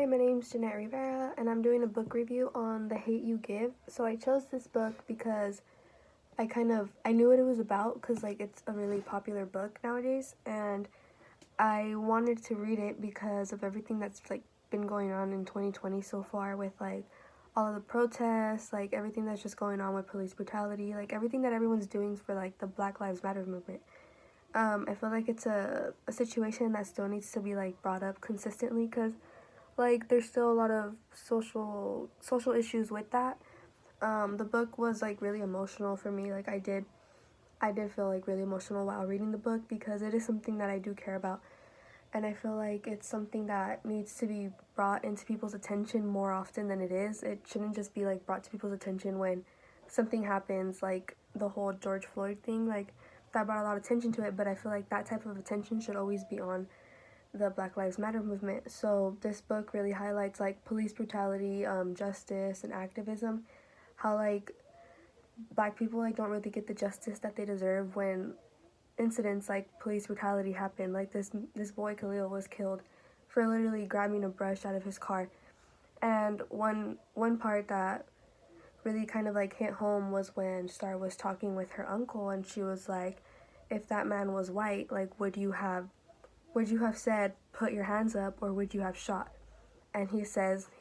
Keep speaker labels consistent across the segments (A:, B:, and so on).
A: Hi, my name's Jeanette Rivera, and I'm doing a book review on The Hate You Give. So I chose this book because I knew what it was about because it's a really popular book nowadays, and I wanted to read it because of everything that's been going on in 2020 so far with all of the protests, everything that's just going on with police brutality, everything that everyone's doing for the Black Lives Matter movement. I feel like it's a situation that still needs to be brought up consistently because there's still a lot of social issues with that. The book was really emotional for me. I did feel really emotional while reading the book because it is something that I do care about, and I feel like it's something that needs to be brought into people's attention more often than it is. It shouldn't just be brought to people's attention when something happens, like the whole George Floyd thing, that brought a lot of attention to it, but I feel like that type of attention should always be on the Black Lives Matter movement. So this book really highlights police brutality, justice, and activism. How Black people don't really get the justice that they deserve when incidents like police brutality happen. This boy Khalil was killed for literally grabbing a brush out of his car. And one part that really kind of hit home was when Star was talking with her uncle, and she was like, if that man was white, would you have said put your hands up, or would you have shot? And he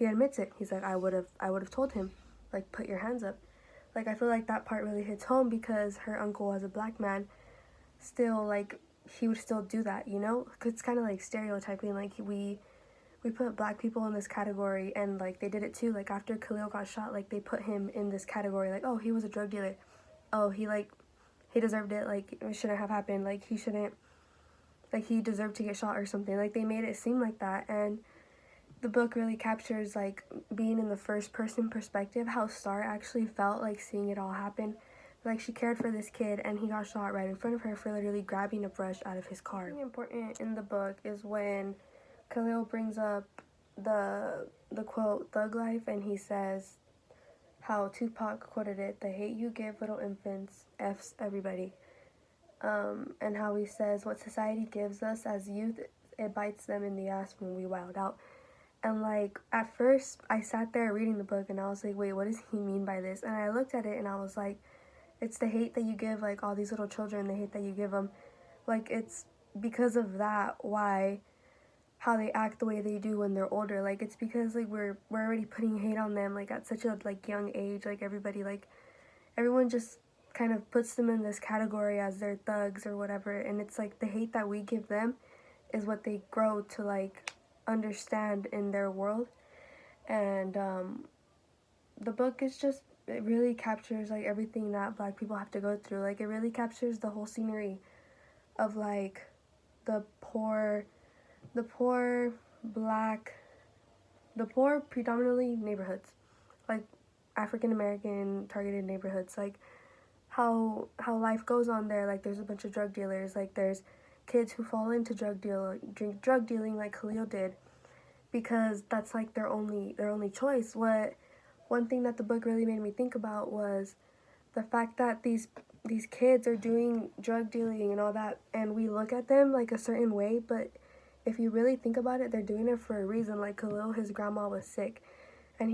A: admits it. He's like, I would have told him put your hands up. I feel like that part really hits home because her uncle, as a black man, still he would still do that, you know? 'Cause it's kind of stereotyping. We put black people in this category, and they did it too. After Khalil got shot, they put him in this category. Oh, he was a drug dealer. Oh, he deserved it. It shouldn't have happened. He shouldn't. He deserved to get shot or something. They made it seem like that. And the book really captures being in the first person perspective, how Star actually felt seeing it all happen. She cared for this kid, and he got shot right in front of her for literally grabbing a brush out of his car. Something important in the book is when Khalil brings up the quote "Thug Life," and he says how Tupac quoted it: "The hate you give little infants F's everybody." And how he says what society gives us as youth, it bites them in the ass when we wild out. And at first I sat there reading the book and I was like, wait, what does he mean by this? And I looked at it and I was like, it's the hate that you give all these little children, the hate that you give them. It's because of that why how they act the way they do when they're older. It's because we're already putting hate on them at such a young age. Everyone just kind of puts them in this category as their thugs or whatever, and it's the hate that we give them is what they grow to understand in their world. And the book is just, it really captures everything that black people have to go through. It really captures the whole scenery of the poor predominantly neighborhoods, African American targeted neighborhoods, how life goes on there. There's a bunch of drug dealers, there's kids who fall into drug dealing like Khalil did, because that's their only choice. One thing that the book really made me think about was the fact that these kids are doing drug dealing and all that, and we look at them a certain way, but if you really think about it, they're doing it for a reason. Khalil, his grandma was sick, and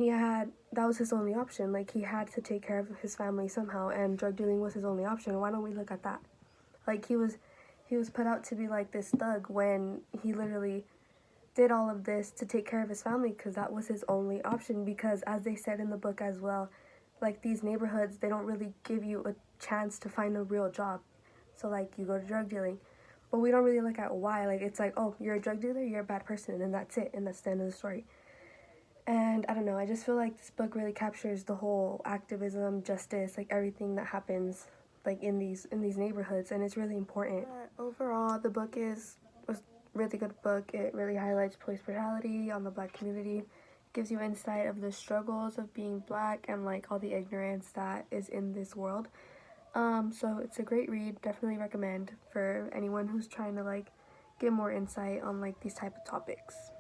A: that was his only option. He had to take care of his family somehow, and drug dealing was his only option. Why don't we look at that? He was put out to be this thug when he literally did all of this to take care of his family because that was his only option. Because as they said in the book as well, these neighborhoods, they don't really give you a chance to find a real job. So you go to drug dealing, but we don't really look at why. It's oh, you're a drug dealer, you're a bad person, and that's it, and that's the end of the story. And I don't know, I just feel this book really captures the whole activism, justice, everything that happens in these neighborhoods, and it's really important. But overall, the book was a really good book. It really highlights police brutality on the black community, gives you insight of the struggles of being black and all the ignorance that is in this world. So it's a great read. Definitely recommend for anyone who's trying to get more insight on these type of topics.